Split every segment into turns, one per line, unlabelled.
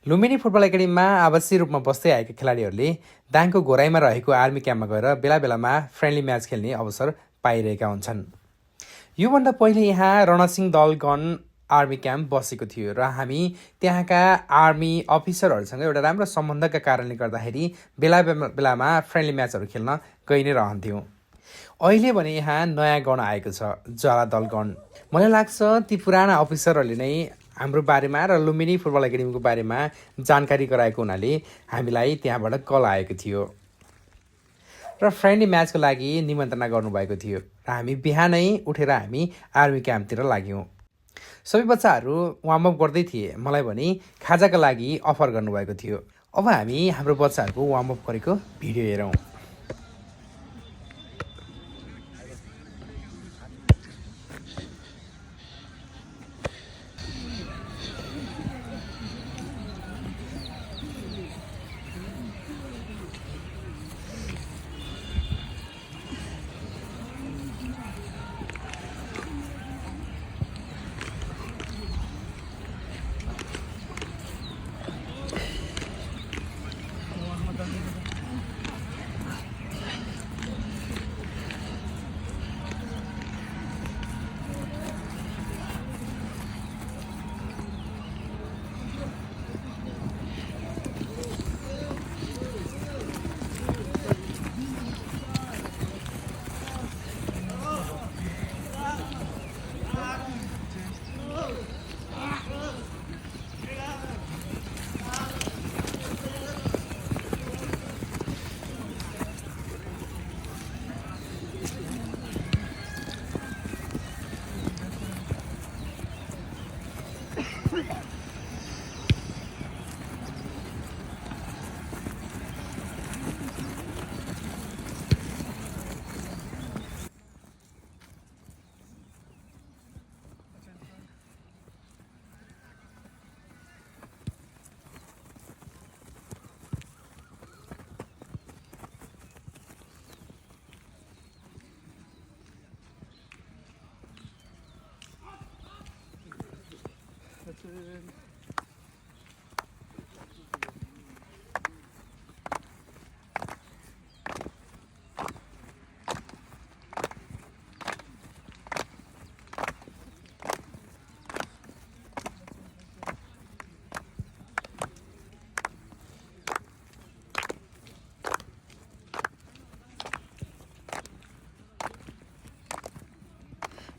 Lumbini football एकाडेमीमा आवासीय रूपमा बस्दै आएका खेलाडीहरूले दाङको घोराईमा रहेको आर्मी क्याम्पमा गएर बेला बेलामा फ्रेन्डली म्याच खेल्ने अवसर पाइरहेका हुन्छन्। योभन्दा पहिले यहाँ रणसिंह दलगन आर्मी क्याम्प बसेको थियो र हामी त्यहाँका आर्मी अफिसरहरूसँग एउटा राम्रो सम्बन्धका कारणले गर्दाखेरि बेला बेलामा फ्रेन्डली म्याचहरू खेल्न गइ नै रहन्थ्यौँ। अहिले भने यहाँ नयाँ गण आएको छ, ज्वाला दल गण। मलाई लाग्छ ती पुराना अफिसरहरूले नै हाम्रो बारेमा र लुम्बिनी फुटबल एकाडेमीको बारेमा जानकारी गराएको हुनाले हामीलाई त्यहाँबाट कल आएको थियो र फ्रेन्डली म्याचको लागि निमन्त्रणा गर्नुभएको थियो र हामी बिहानै उठेर हामी आर्मी क्याम्पतिर लाग्यौँ। सबै बच्चाहरू वार्मअप गर्दै थिए, मलाई भने खाजाको लागि अफर गर्नुभएको थियो। अब हामी हाम्रो बच्चाहरूको वार्मअप गरेको भिडियो हेरौँ।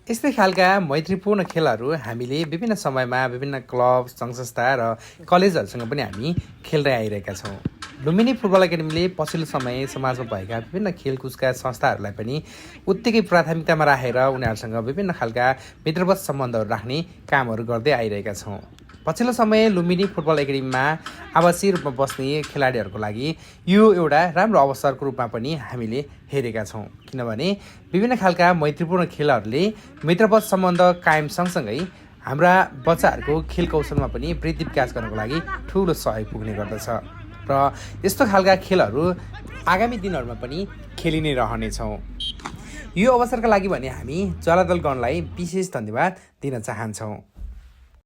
यस्तै खालका मैत्रीपूर्ण खेलहरू हामीले विभिन्न समयमा विभिन्न क्लब, सङ्घ-संस्था र कलेजहरूसँग पनि हामी खेल्दै आइरहेका छौँ। लुम्बिनी फुटबल एकाडेमीले पछिल्लो समय समाजमा भएका विभिन्न खेलकुदका संस्थाहरूलाई पनि उत्तिकै प्राथमिकतामा राखेर उनीहरूसँग विभिन्न खालका मित्रवत सम्बन्धहरू राख्ने कामहरू गर्दै आइरहेका छौँ। पछिल्लो समय लुम्बिनी फुटबल एकाडेमीमा आवासीय रूपमा बस्ने खेलाडीहरूको लागि यो एउटा राम्रो अवसरको रूपमा पनि हामीले हेरेका छौँ, किनभने विभिन्न खालका मैत्रीपूर्ण खेलहरूले मित्रवत सम्बन्ध कायम सँगसँगै हाम्रा बच्चाहरूको खेल कौशलमा पनि वृद्धि विकास गर्नको लागि ठुलो सहयोग पुग्ने गर्दछ र यस्तो खालका खेलहरू आगामी दिनहरूमा पनि खेलि नै रहनेछौँ। यो अवसरका लागि भने हामी ज्वाला दल गणलाई विशेष धन्यवाद दिन चाहन्छौँ।